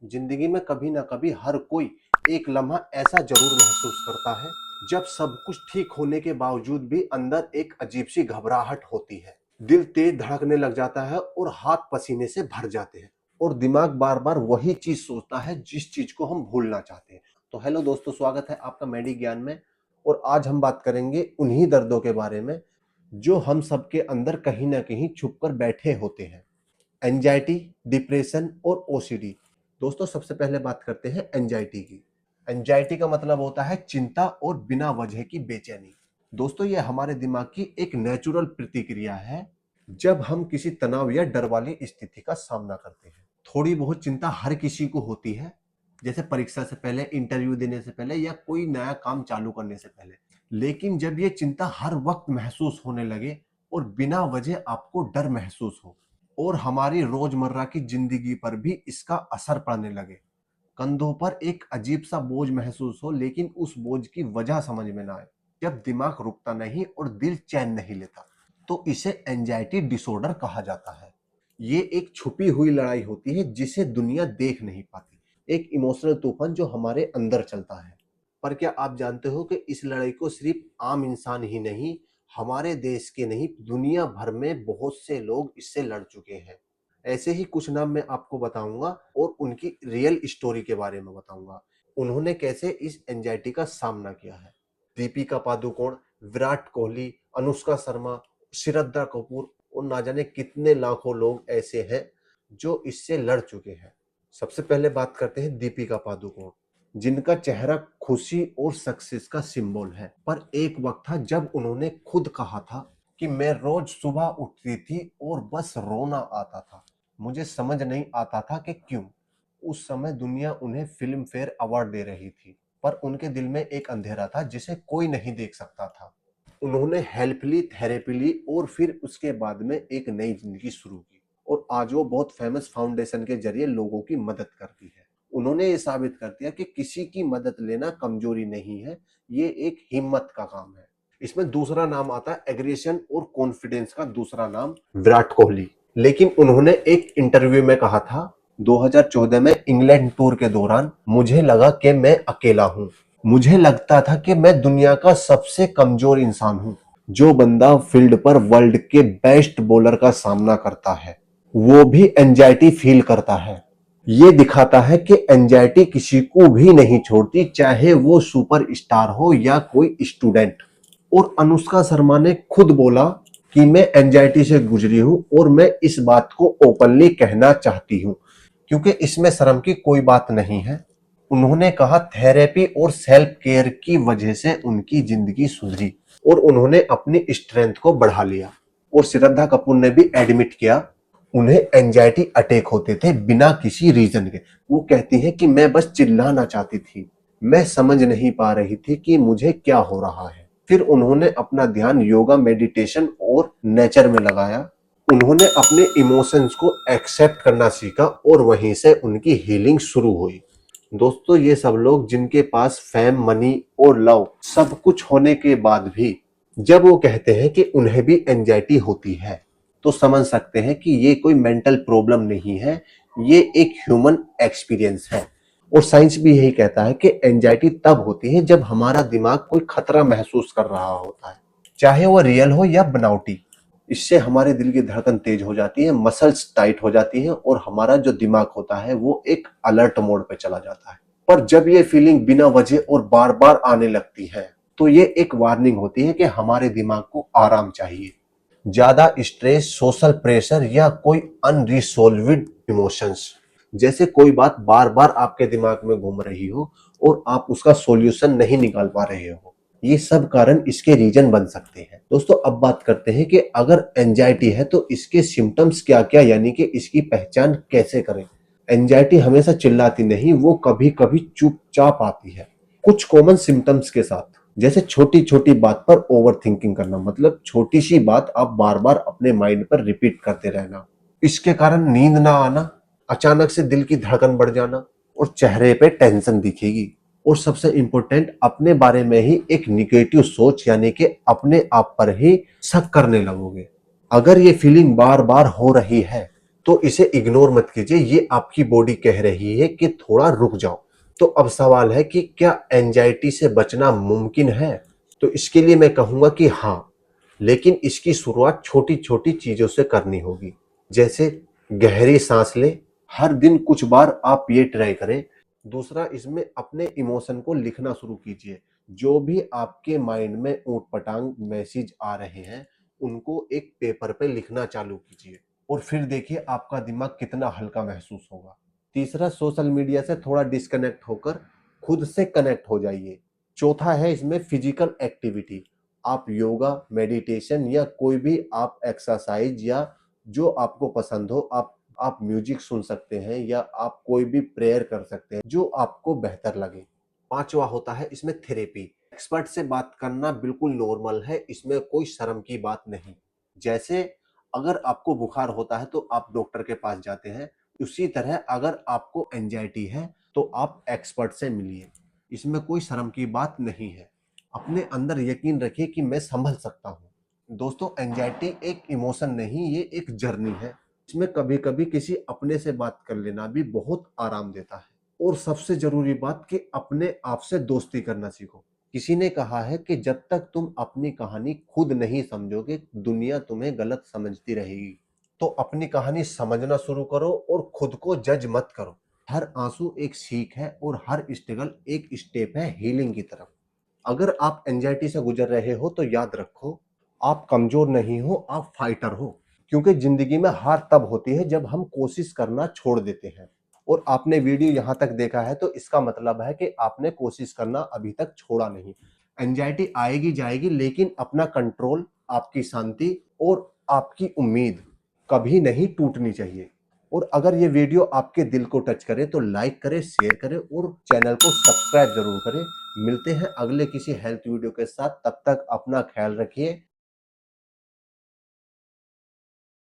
जिंदगी में कभी ना कभी हर कोई एक लम्हा ऐसा जरूर महसूस करता है जब सब कुछ ठीक होने के बावजूद भी अंदर एक अजीब सी घबराहट होती है। दिल तेज धड़कने लग जाता है और हाथ पसीने से भर जाते हैं और दिमाग बार बार वही चीज सोचता है जिस चीज को हम भूलना चाहते हैं। तो हेलो दोस्तों, स्वागत है आपका मेडी ज्ञान में। और आज हम बात करेंगे उन्हीं दर्दों के बारे में जो हम सबके अंदर कहीं ना कहीं छुप कर बैठे होते हैं। एंजाइटी, डिप्रेशन और ओसीडी। दोस्तों, सबसे पहले बात करते हैं एंजाइटी की। एंजाइटी का मतलब होता है चिंता और बिना वजह की बेचैनी। दोस्तों, ये हमारे दिमाग की एक नेचुरल प्रतिक्रिया है जब हम किसी तनाव या डर वाली स्थिति का सामना करते हैं। थोड़ी बहुत चिंता हर किसी को होती है, जैसे परीक्षा से पहले, इंटरव्यू देने से पहले या कोई नया काम चालू करने से पहले। लेकिन जब ये चिंता हर वक्त महसूस होने लगे और बिना वजह आपको डर महसूस हो और हमारी रोजमर्रा की जिंदगी पर भी इसका असर पड़ने लगे, कंधों पर एक अजीब सा बोझ महसूस हो लेकिन उस बोझ की वजह समझ में ना आए, जब दिमाग रुकता नहीं और दिल चैन नहीं लेता, तो इसे एंजाइटी डिसऑर्डर कहा जाता है। ये एक छुपी हुई लड़ाई होती है जिसे दुनिया देख नहीं पाती, एक इमोशनल तूफान जो हमारे अंदर चलता है। पर क्या आप जानते हो कि इस लड़ाई को सिर्फ आम इंसान ही नहीं, हमारे देश के नहीं, दुनिया भर में बहुत से लोग इससे लड़ चुके हैं। ऐसे ही कुछ नाम मैं आपको बताऊंगा और उनकी रियल स्टोरी के बारे में बताऊंगा, उन्होंने कैसे इस एंजाइटी का सामना किया है। दीपिका पादुकोण, विराट कोहली, अनुष्का शर्मा, श्रद्धा कपूर और ना जाने कितने लाखों लोग ऐसे हैं जो इससे लड़ चुके हैं। सबसे पहले बात करते हैं दीपिका पादुकोण, जिनका चेहरा खुशी और सक्सेस का सिंबल है। पर एक वक्त था जब उन्होंने खुद कहा था कि मैं रोज सुबह उठती थी और बस रोना आता था, मुझे समझ नहीं आता था कि क्यों। उस समय दुनिया उन्हें फिल्म फेयर अवार्ड दे रही थी, पर उनके दिल में एक अंधेरा था जिसे कोई नहीं देख सकता था। उन्होंने हेल्प ली, थेरेपी ली और फिर उसके बाद में एक नई जिंदगी शुरू की और आज वो बहुत फेमस फाउंडेशन के जरिए लोगों की मदद करती है। उन्होंने ये साबित कर दिया कि किसी की मदद लेना कमजोरी नहीं है, ये एक हिम्मत का काम है। इसमें दूसरा नाम आता है एग्रेशन और कॉन्फिडेंस का दूसरा नाम, विराट कोहली। लेकिन उन्होंने एक इंटरव्यू में कहा था 2014 में इंग्लैंड टूर के दौरान, मुझे लगा कि मैं अकेला हूं, मुझे लगता था कि मैं दुनिया का सबसे कमजोर इंसान हूं। जो बंदा फील्ड पर वर्ल्ड के बेस्ट बॉलर का सामना करता है वो भी एंजाइटी फील करता है। ये दिखाता है कि एंजाइटी किसी को भी नहीं छोड़ती, चाहे वो सुपर स्टार हो या कोई स्टूडेंट। और अनुष्का शर्मा ने खुद बोला कि मैं एंजाइटी से गुजरी हूं और मैं इस बात को ओपनली कहना चाहती हूं, क्योंकि इसमें शर्म की कोई बात नहीं है। उन्होंने कहा थेरेपी और सेल्फ केयर की वजह से उनकी जिंदगी सुधरी और उन्होंने अपनी स्ट्रेंथ को बढ़ा लिया। और श्रद्धा कपूर ने भी एडमिट किया, उन्हें एंजाइटी अटैक होते थे बिना किसी रीजन के। वो कहती है कि मैं बस चिल्लाना चाहती थी, मैं समझ नहीं पा रही थी कि मुझे क्या हो रहा है। फिर उन्होंने अपना ध्यान योगा, मेडिटेशन और नेचर में लगाया। उन्होंने अपने इमोशंस को एक्सेप्ट करना सीखा और वहीं से उनकी हीलिंग शुरू हुई। दोस्तों, ये सब लोग जिनके पास फेम, मनी और लव सब कुछ होने के बाद भी जब वो कहते हैं कि उन्हें भी एंजाइटी होती है, तो समझ सकते हैं कि ये कोई मेंटल प्रॉब्लम नहीं है, ये एक ह्यूमन एक्सपीरियंस है। और साइंस भी यही कहता है कि एंजाइटी तब होती है जब हमारा दिमाग कोई खतरा महसूस कर रहा होता है, चाहे वो रियल हो या बनावटी। इससे हमारे दिल की धड़कन तेज हो जाती है, मसल्स टाइट हो जाती है और हमारा जो दिमाग होता है वो एक अलर्ट मोड पे चला जाता है। पर जब ये फीलिंग बिना वजह और बार बार आने लगती है, तो ये एक वार्निंग होती है कि हमारे दिमाग को आराम चाहिए। ज्यादा स्ट्रेस, सोशल प्रेशर या कोई अनरिसोल्व्ड इमोशंस, जैसे कोई बात बार बार आपके दिमाग में घूम रही हो और आप उसका सॉल्यूशन नहीं निकाल पा रहे हो, ये सब कारण इसके रीजन बन सकते हैं। दोस्तों, अब बात करते हैं कि अगर एंजाइटी है तो इसके सिम्टम्स क्या क्या, यानी कि इसकी पहचान कैसे करें। एंजाइटी हमेशा चिल्लाती नहीं, वो कभी कभी चुपचाप आती है कुछ कॉमन सिम्टम्स के साथ। जैसे छोटी छोटी बात पर ओवर थिंकिंग करना, मतलब छोटी सी बात आप बार बार अपने माइंड पर रिपीट करते रहना। इसके कारण नींद ना आना, अचानक से दिल की धड़कन बढ़ जाना और चेहरे पे टेंशन दिखेगी। और सबसे इंपॉर्टेंट, अपने बारे में ही एक निगेटिव सोच, यानी कि अपने आप पर ही शक करने लगोगे। अगर ये फीलिंग बार बार हो रही है तो इसे इग्नोर मत कीजिए, ये आपकी बॉडी कह रही है कि थोड़ा रुक जाओ। तो अब सवाल है कि क्या एंजाइटी से बचना मुमकिन है? तो इसके लिए मैं कहूंगा कि हाँ, लेकिन इसकी शुरुआत छोटी छोटी चीजों से करनी होगी। जैसे गहरी सांस ले, हर दिन कुछ बार आप ये ट्राई करें। दूसरा, इसमें अपने इमोशन को लिखना शुरू कीजिए। जो भी आपके माइंड में ऊट पटांग मैसेज आ रहे हैं, उनको एक पेपर पे लिखना चालू कीजिए और फिर देखिए आपका दिमाग कितना हल्का महसूस होगा। तीसरा, सोशल मीडिया से थोड़ा डिस्कनेक्ट होकर खुद से कनेक्ट हो जाइए। चौथा है इसमें फिजिकल एक्टिविटी। आप योगा, मेडिटेशन या कोई भी आप एक्सरसाइज या जो आपको पसंद हो, आप म्यूजिक सुन सकते हैं या आप कोई भी प्रेयर कर सकते हैं जो आपको बेहतर लगे। पांचवा होता है इसमें थेरेपी। एक्सपर्ट से बात करना बिल्कुल नॉर्मल है, इसमें कोई शर्म की बात नहीं। जैसे अगर आपको बुखार होता है तो आप डॉक्टर के पास जाते हैं, उसी तरह अगर आपको एंजाइटी है तो आप एक्सपर्ट से मिलिए। इसमें कोई शर्म की बात नहीं है। अपने अंदर यकीन रखिए कि मैं संभल सकता हूँ। दोस्तों, एंजाइटी एक इमोशन नहीं, ये एक जर्नी है। इसमें कभी कभी किसी अपने से बात कर लेना भी बहुत आराम देता है। और सबसे जरूरी बात कि अपने आप से दोस्ती करना सीखो। किसी ने कहा है कि जब तक तुम अपनी कहानी खुद नहीं समझोगे, दुनिया तुम्हें गलत समझती रहेगी। तो अपनी कहानी समझना शुरू करो और खुद को जज मत करो। हर आंसू एक सीख है और हर स्ट्रगल एक स्टेप है हीलिंग की तरफ। अगर आप एंजाइटी से गुजर रहे हो तो याद रखो, आप कमजोर नहीं हो, आप फाइटर हो। क्योंकि जिंदगी में हार तब होती है जब हम कोशिश करना छोड़ देते हैं। और आपने वीडियो यहां तक देखा है तो इसका मतलब है कि आपने कोशिश करना अभी तक छोड़ा नहीं। एंजाइटी आएगी जाएगी, लेकिन अपना कंट्रोल, आपकी शांति और आपकी उम्मीद कभी नहीं टूटनी चाहिए। और अगर ये वीडियो आपके दिल को टच करे तो लाइक करें, शेयर करें और चैनल को सब्सक्राइब जरूर करें। मिलते हैं अगले किसी हेल्थ वीडियो के साथ, तब तक अपना ख्याल रखिए।